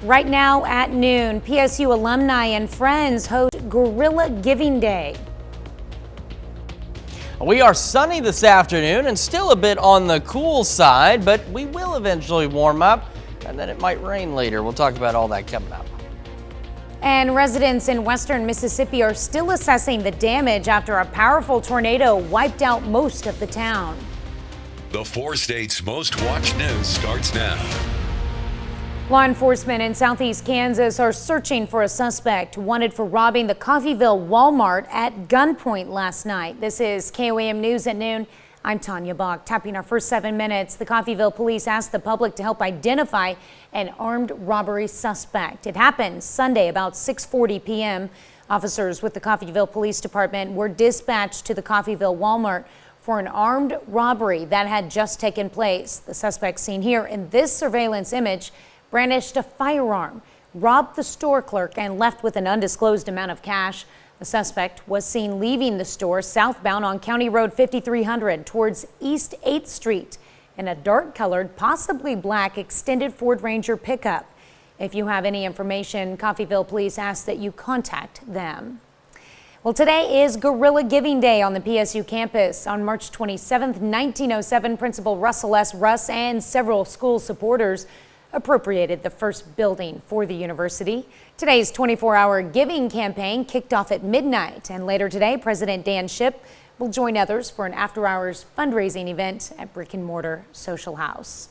Right now at noon, PSU alumni and friends host Gorilla Giving Day. We are sunny this afternoon and still a bit on the cool side, but we will eventually warm up and then it might rain later. We'll talk about all that coming up. And residents in western Mississippi are still assessing the damage after a powerful tornado wiped out most of the town. The 4 states' most watched news starts now. Law enforcement in southeast Kansas are searching for a suspect wanted for robbing the Coffeyville Walmart at gunpoint last night. This is KOAM News at noon. I'm Tanya Bach. Tapping our first 7 minutes, the Coffeyville police asked the public to help identify an armed robbery suspect. It happened Sunday about 6:40 p.m. Officers with the Coffeyville Police Department were dispatched to the Coffeyville Walmart for an armed robbery that had just taken place. The suspect seen here in this surveillance image brandished a firearm, robbed the store clerk, and left with an undisclosed amount of cash. The suspect was seen leaving the store southbound on County Road 5300 towards East 8th Street in a dark-colored, possibly black, extended Ford Ranger pickup. If you have any information, Coffeyville police ask that you contact them. Well, today is Gorilla Giving Day on the PSU campus. On March 27th, 1907, Principal Russell S. Russ and several school supporters appropriated the first building for the university. Today's 24-hour giving campaign kicked off at midnight, and later today, President Dan Shipp will join others for an after-hours fundraising event at Brick and Mortar Social House.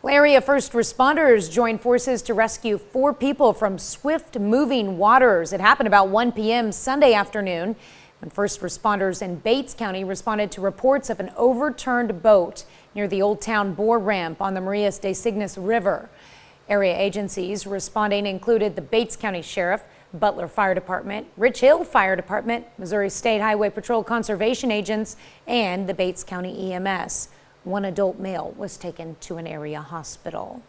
Well, area first responders joined forces to rescue 4 people from swift-moving waters. It happened about 1 p.m. Sunday afternoon when first responders in Bates County responded to reports of an overturned boat near the Old Town Boar Ramp on the Marias de Cygnus River. Area agencies responding included the Bates County Sheriff, Butler Fire Department, Rich Hill Fire Department, Missouri State Highway Patrol conservation agents, and the Bates County EMS. 1 adult male was taken to an area hospital.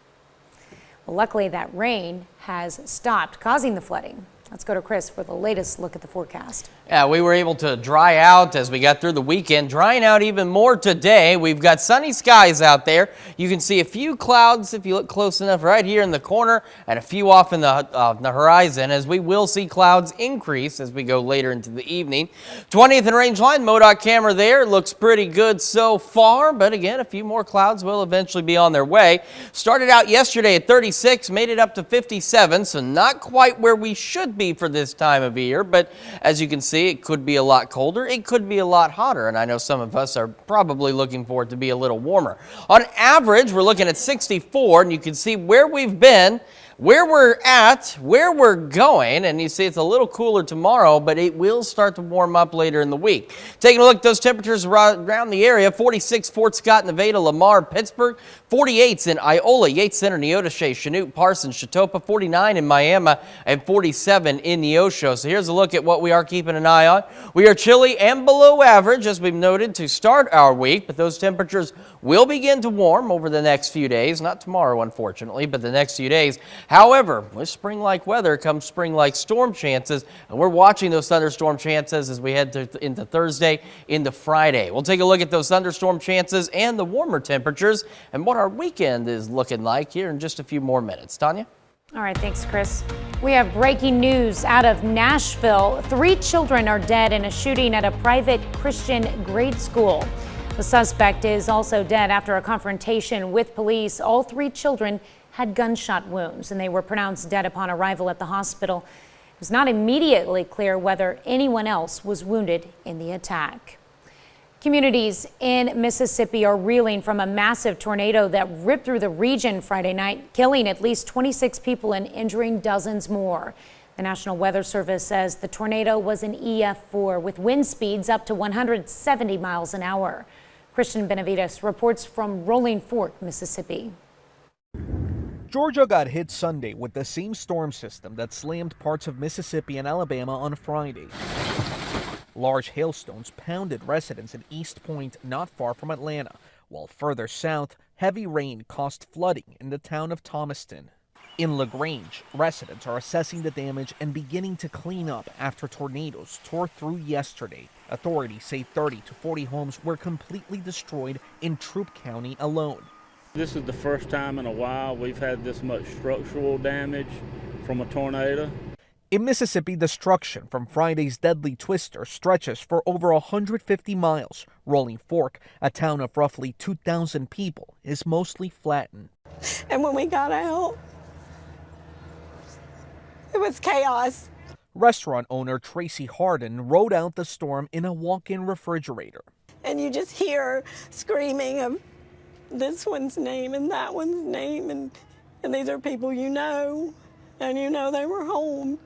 Well, luckily, that rain has stopped causing the flooding. Let's go to Chris for the latest look at the forecast. Yeah, we were able to dry out as we got through the weekend, drying out even more today. We've got sunny skies out there. You can see a few clouds if you look close enough right here in the corner and a few off in the horizon, as we will see clouds increase as we go later into the evening. 20th and range line, MoDOT camera there. Looks pretty good so far, but again, a few more clouds will eventually be on their way. Started out yesterday at 36, made it up to 57, so not quite where we should be for this time of year, but as you can see, it could be a lot colder, it could be a lot hotter, and I know some of us are probably looking for it to be a little warmer. On average, we're looking at 64, and you can see where we've been, where we're at, where we're going, and you see it's a little cooler tomorrow, but it will start to warm up later in the week. Taking a look at those temperatures around the area, 46 Fort Scott, Nevada, Lamar, Pittsburgh, 48s in Iola, Yates Center, Neodesha, Chanute, Parsons, Chatopa, 49 in Miami, and 47 in Neosho. So here's a look at what we are keeping an eye on. We are chilly and below average, as we've noted, to start our week, but those temperatures will begin to warm over the next few days. Not tomorrow, unfortunately, but the next few days. However, with spring-like weather comes spring-like storm chances, and we're watching those thunderstorm chances as we head into Thursday into Friday. We'll take a look at those thunderstorm chances and the warmer temperatures and what our weekend is looking like here in just a few more minutes. Tanya? All right, thanks, Chris. We have breaking news out of Nashville. 3 children are dead in a shooting at a private Christian grade school. The suspect is also dead after a confrontation with police. All 3 children had gunshot wounds, and they were pronounced dead upon arrival at the hospital. It was not immediately clear whether anyone else was wounded in the attack. Communities in Mississippi are reeling from a massive tornado that ripped through the region Friday night, killing at least 26 people and injuring dozens more. The National Weather Service says the tornado was an EF4 with wind speeds up to 170 miles an hour. Christian Benavides reports from Rolling Fork, Mississippi. Georgia got hit Sunday with the same storm system that slammed parts of Mississippi and Alabama on Friday. Large hailstones pounded residents in East Point, not far from Atlanta, while further south, heavy rain caused flooding in the town of Thomaston. In LaGrange, residents are assessing the damage and beginning to clean up after tornadoes tore through yesterday. Authorities say 30 to 40 homes were completely destroyed in Troup County alone. This is the first time in a while we've had this much structural damage from a tornado. In Mississippi, destruction from Friday's deadly twister stretches for over 150 miles. Rolling Fork, a town of roughly 2,000 people, is mostly flattened. And when we got out, it was chaos. Restaurant owner Tracy Harden rode out the storm in a walk-in refrigerator. And you just hear screaming of this one's name and that one's name, and these are people you know, and you know they were home,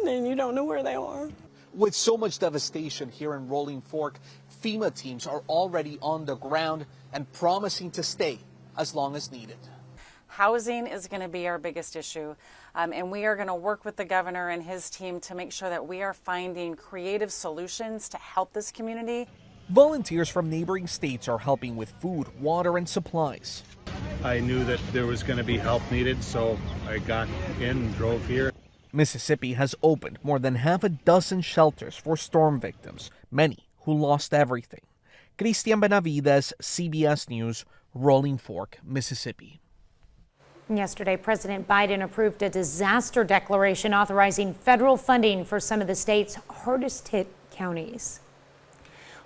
and you don't know where they are. With so much devastation here in Rolling Fork, FEMA teams are already on the ground and promising to stay as long as needed. Housing is going to be our biggest issue, and we are going to work with the governor and his team to make sure that we are finding creative solutions to help this community. Volunteers from neighboring states are helping with food, water, and supplies. I knew that there was going to be help needed, so I got in and drove here. Mississippi has opened more than half a dozen shelters for storm victims, many who lost everything. Cristian Benavides, CBS News, Rolling Fork, Mississippi. Yesterday, President Biden approved a disaster declaration authorizing federal funding for some of the state's hardest hit counties.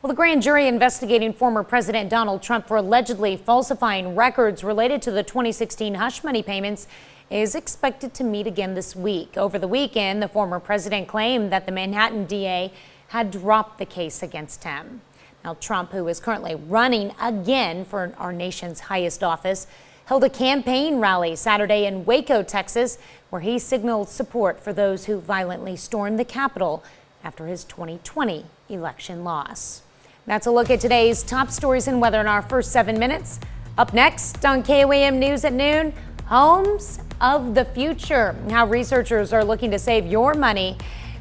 Well, the grand jury investigating former President Donald Trump for allegedly falsifying records related to the 2016 hush money payments is expected to meet again this week. Over the weekend, the former president claimed that the Manhattan DA had dropped the case against him. Now, Trump, who is currently running again for our nation's highest office, held a campaign rally Saturday in Waco, Texas, where he signaled support for those who violently stormed the Capitol after his 2020 election loss. That's a look at today's top stories and weather in our first 7 minutes. Up next on KOAM News at noon, homes of the future. How researchers are looking to save your money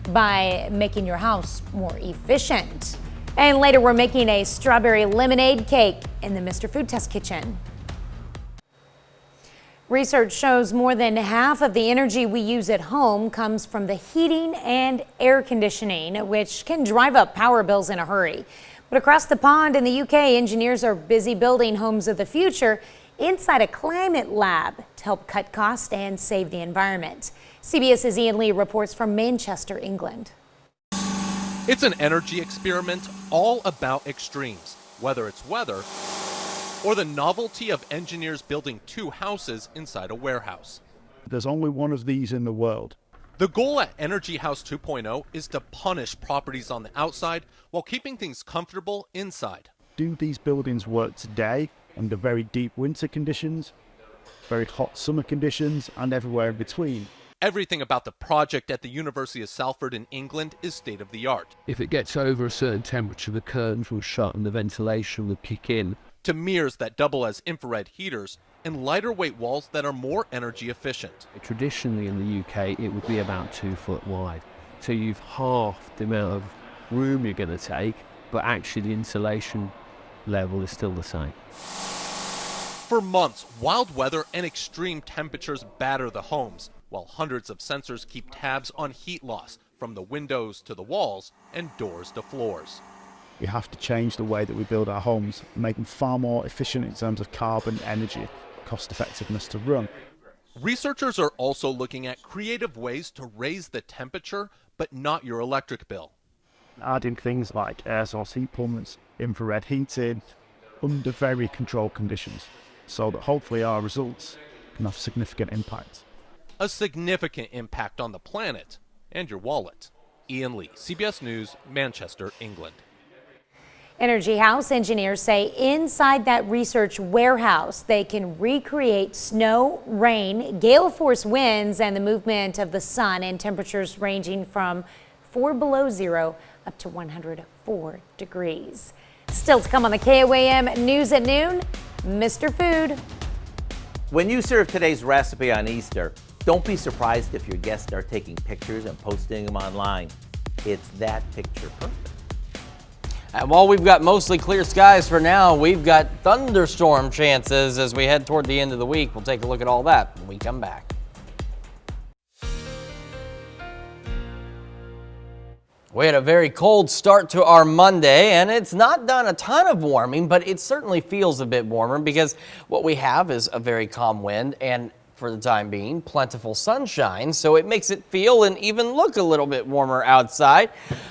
by making your house more efficient. And later, we're making a strawberry lemonade cake in the Mr. Food Test kitchen. Research shows more than half of the energy we use at home comes from the heating and air conditioning, which can drive up power bills in a hurry. But across the pond in the UK, engineers are busy building homes of the future inside a climate lab to help cut costs and save the environment. CBS's Ian Lee reports from Manchester, England. It's an energy experiment all about extremes, whether it's weather or the novelty of engineers building two houses inside a warehouse. There's only one of these in the world. The goal at Energy House 2.0 is to punish properties on the outside while keeping things comfortable inside. Do these buildings work today under very deep winter conditions, very hot summer conditions, and everywhere in between? Everything about the project at the University of Salford in England is state-of-the-art. If it gets over a certain temperature, the curtains will shut and the ventilation will kick in. To mirrors that double as infrared heaters and lighter weight walls that are more energy efficient. Traditionally in the UK, it would be about 2 foot wide. So you've halved the amount of room you're going to take, but actually the insulation level is still the same. For months, wild weather and extreme temperatures batter the homes, while hundreds of sensors keep tabs on heat loss from the windows to the walls and doors to floors. We have to change the way that we build our homes, make them far more efficient in terms of carbon, energy, cost effectiveness to run. Researchers are also looking at creative ways to raise the temperature, but not your electric bill. Adding things like air source heat pumps, infrared heating, under very controlled conditions, so that hopefully our results can have significant impact. A significant impact on the planet and your wallet. Ian Lee, CBS News, Manchester, England. Energy House engineers say inside that research warehouse, they can recreate snow, rain, gale force winds, and the movement of the sun in temperatures ranging from 4 below zero up to 104 degrees. Still to come on the KOAM News at noon, Mr. Food. When you serve today's recipe on Easter, don't be surprised if your guests start taking pictures and posting them online. It's that picture perfect. And while we've got mostly clear skies for now, we've got thunderstorm chances as we head toward the end of the week. We'll take a look at all that when we come back. We had a very cold start to our Monday, and it's not done a ton of warming, but it certainly feels a bit warmer because what we have is a very calm wind and, for the time being, plentiful sunshine, so it makes it feel and even look a little bit warmer outside.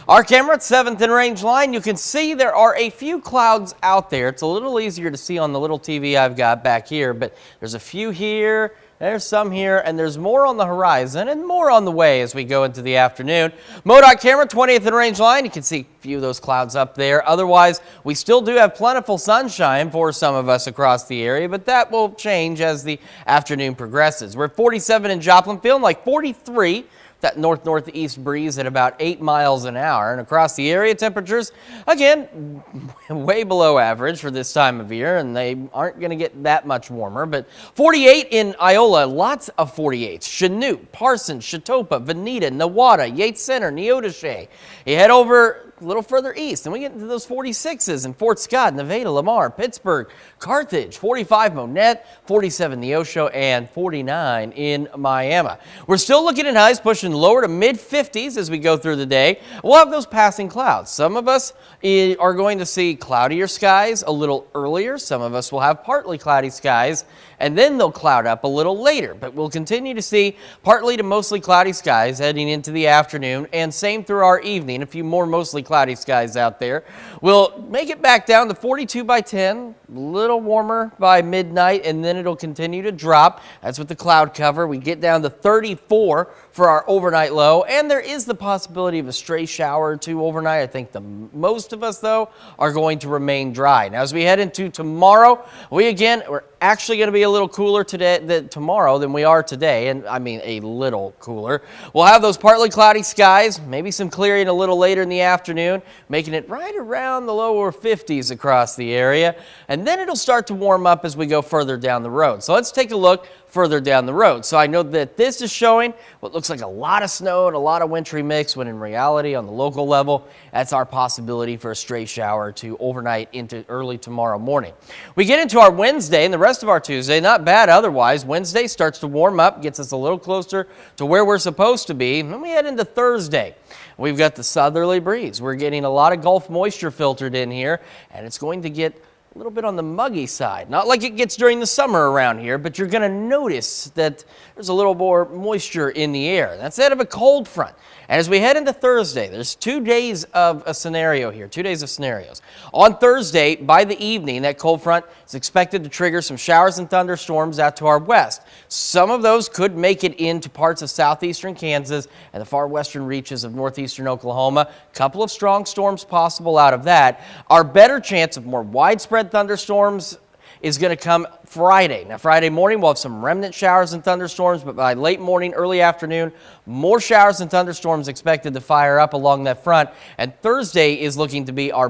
Our camera at 7th and Range Line, you can see there are a few clouds out there. It's a little easier to see on the little TV I've got back here, but there's a few here. There's some here, and there's more on the horizon and more on the way as we go into the afternoon. MoDOT camera, 20th and Range Line. You can see a few of those clouds up there. Otherwise, we still do have plentiful sunshine for some of us across the area, but that will change as the afternoon progresses. We're at 47 in Joplin, feeling like 43. That north-northeast breeze at about 8 miles an hour. And across the area, temperatures, again, way below average for this time of year, and they aren't going to get that much warmer. But 48 in Iola, lots of 48s. Chanute, Parsons, Chetopa, Veneta, Newata, Yates Center, Neodesha. You head over a little further east, and we get into those 46s in Fort Scott, Nevada, Lamar, Pittsburgh, Carthage, 45 Monette, 47 Neosho, and 49 in Miami. We're still looking at highs pushing lower to mid-50s as we go through the day. We'll have those passing clouds. Some of us are going to see cloudier skies a little earlier. Some of us will have partly cloudy skies, and then they'll cloud up a little later. But we'll continue to see partly to mostly cloudy skies heading into the afternoon, and same through our evening. A few more mostly cloudy skies out there. We'll make it back down to 42 by 10, a little warmer by midnight, and then it'll continue to drop. That's with the cloud cover. We get down to 34 for our overnight low, and there is the possibility of a stray shower or two overnight. I think most of us, though, are going to remain dry. Now, as we head into tomorrow, we're actually going to be a little cooler tomorrow than we are today, and I mean a little cooler. We'll have those partly cloudy skies, maybe some clearing a little later in the afternoon, making it right around the lower 50s across the area, and then it'll start to warm up as we go further down the road. So let's take a look further down the road. So I know that this is showing what looks like a lot of snow and a lot of wintry mix, when in reality on the local level, that's our possibility for a stray shower to overnight into early tomorrow morning. We get into our Wednesday and the rest of our Tuesday, not bad otherwise. Wednesday starts to warm up, gets us a little closer to where we're supposed to be. And then we head into Thursday. We've got the southerly breeze. We're getting a lot of Gulf moisture filtered in here, and it's going to get a little bit on the muggy side. Not like it gets during the summer around here, but you're going to notice that there's a little more moisture in the air. That's out of a cold front. And as we head into Thursday, there's 2 days of a scenario here, 2 days of scenarios. On Thursday, by the evening, that cold front is expected to trigger some showers and thunderstorms out to our west. Some of those could make it into parts of southeastern Kansas and the far western reaches of northeastern Oklahoma. A couple of strong storms possible out of that. Our better chance of more widespread thunderstorms is going to come Friday. Now, Friday morning, we'll have some remnant showers and thunderstorms, but by late morning, early afternoon, more showers and thunderstorms expected to fire up along that front. And Thursday is looking to be our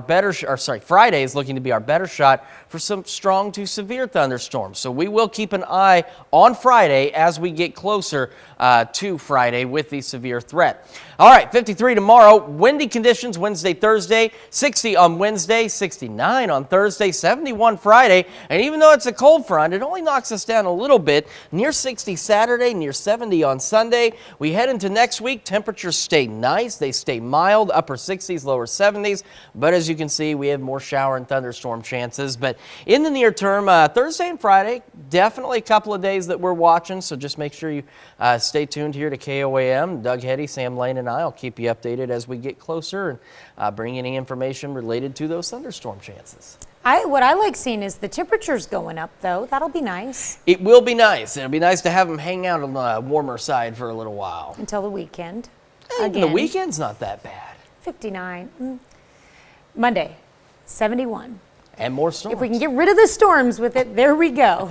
Friday is looking to be our better shot for some strong to severe thunderstorms. So we will keep an eye on Friday as we get closer to Friday with the severe threat. All right, 53 tomorrow. Windy conditions Wednesday, Thursday, 60 on Wednesday, 69 on Thursday, 71 Friday. And even though it's a cold front, it only knocks us down a little bit. Near 60 Saturday, near 70 on Sunday. We head into next week. Temperatures stay nice. They stay mild, upper 60s, lower 70s. But as you can see, we have more shower and thunderstorm chances. But in the near term, Thursday and Friday, definitely a couple of days that we're watching. So just make sure you stay tuned here to KOAM. Doug Heddy, Sam Lane, and I'll keep you updated as we get closer and bring any information related to those thunderstorm chances. What I like seeing is the temperatures going up, though. That'll be nice. It will be nice. It'll be nice to have them hang out on the warmer side for a little while. Until the weekend. Even the weekend's not that bad. 59. Monday, 71. And more storms. If we can get rid of the storms with it, there we go.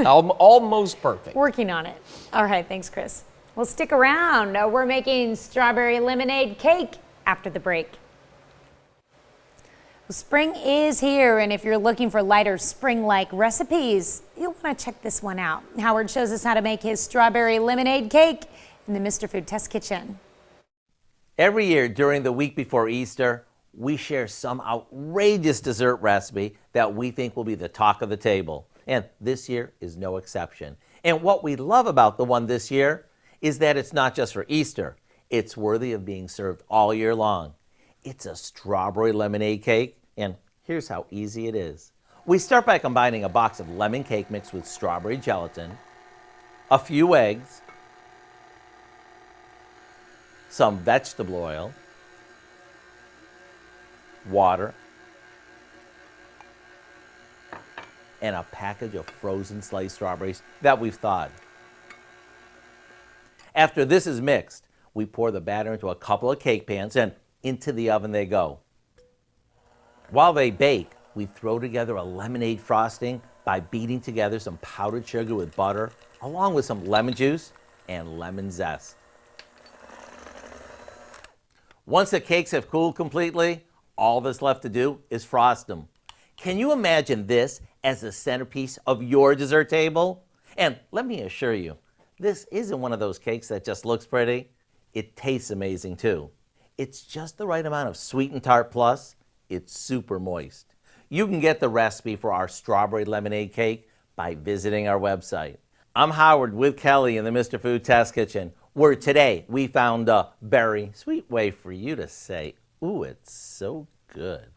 Almost perfect. Working on it. All right, thanks, Chris. Well, stick around. We're making strawberry lemonade cake after the break. Well, spring is here, and if you're looking for lighter spring-like recipes, you'll want to check this one out. Howard shows us how to make his strawberry lemonade cake in the Mr. Food Test Kitchen. Every year during the week before Easter, we share some outrageous dessert recipe that we think will be the talk of the table. And this year is no exception. And what we love about the one this year is that it's not just for Easter. It's worthy of being served all year long. It's a strawberry lemonade cake, and here's how easy it is. We start by combining a box of lemon cake mix with strawberry gelatin, a few eggs, some vegetable oil, water, and a package of frozen sliced strawberries that we've thawed. After this is mixed, we pour the batter into a couple of cake pans and into the oven they go. While they bake, we throw together a lemonade frosting by beating together some powdered sugar with butter, along with some lemon juice and lemon zest. Once the cakes have cooled completely, all that's left to do is frost them. Can you imagine this as the centerpiece of your dessert table? And let me assure you, this isn't one of those cakes that just looks pretty. It tastes amazing too. It's just the right amount of sweet and tart, plus it's super moist. You can get the recipe for our strawberry lemonade cake by visiting our website. I'm Howard with Kelly in the Mr. Food Test Kitchen, where today we found a very sweet way for you to say, ooh, it's so good.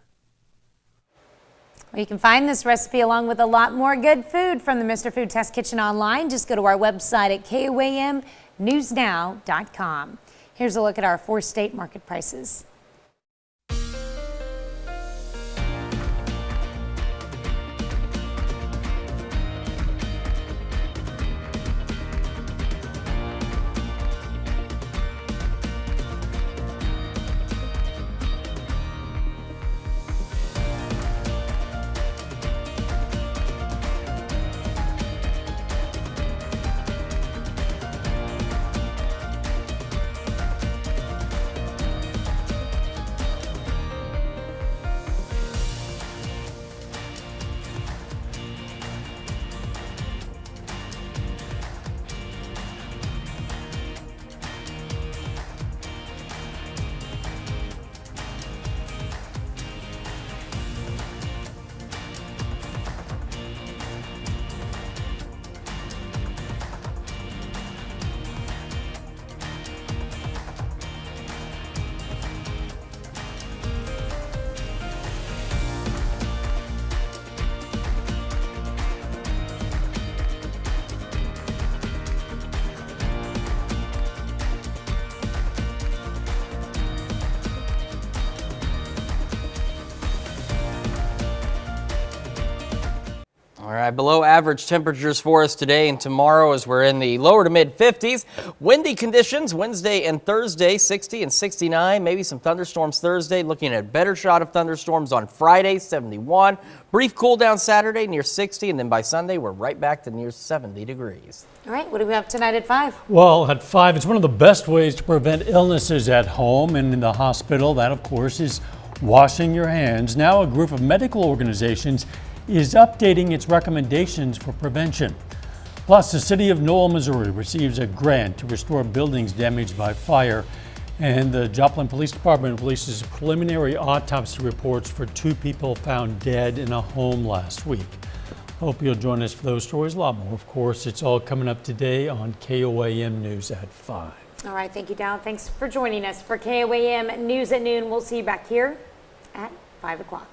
Well, you can find this recipe along with a lot more good food from the Mr. Food Test Kitchen online. Just go to our website at KOAMnewsnow.com. Here's a look at our 4-state market prices. All right, below average temperatures for us today and tomorrow as we're in the lower to mid 50s. Windy conditions Wednesday and Thursday, 60 and 69. Maybe some thunderstorms Thursday. Looking at a better shot of thunderstorms on Friday, 71. Brief cool down Saturday near 60. And then by Sunday, we're right back to near 70 degrees. All right, what do we have tonight at 5? Well, at 5, it's one of the best ways to prevent illnesses at home and in the hospital. That, of course, is washing your hands. Now, a group of medical organizations is updating its recommendations for prevention. Plus, the city of Knoll, Missouri receives a grant to restore buildings damaged by fire. And the Joplin Police Department releases preliminary autopsy reports for 2 people found dead in a home last week. Hope you'll join us for those stories. A lot more, of course. It's all coming up today on KOAM News at 5. All right, thank you, Dow. Thanks for joining us for KOAM News at Noon. We'll see you back here at 5 o'clock.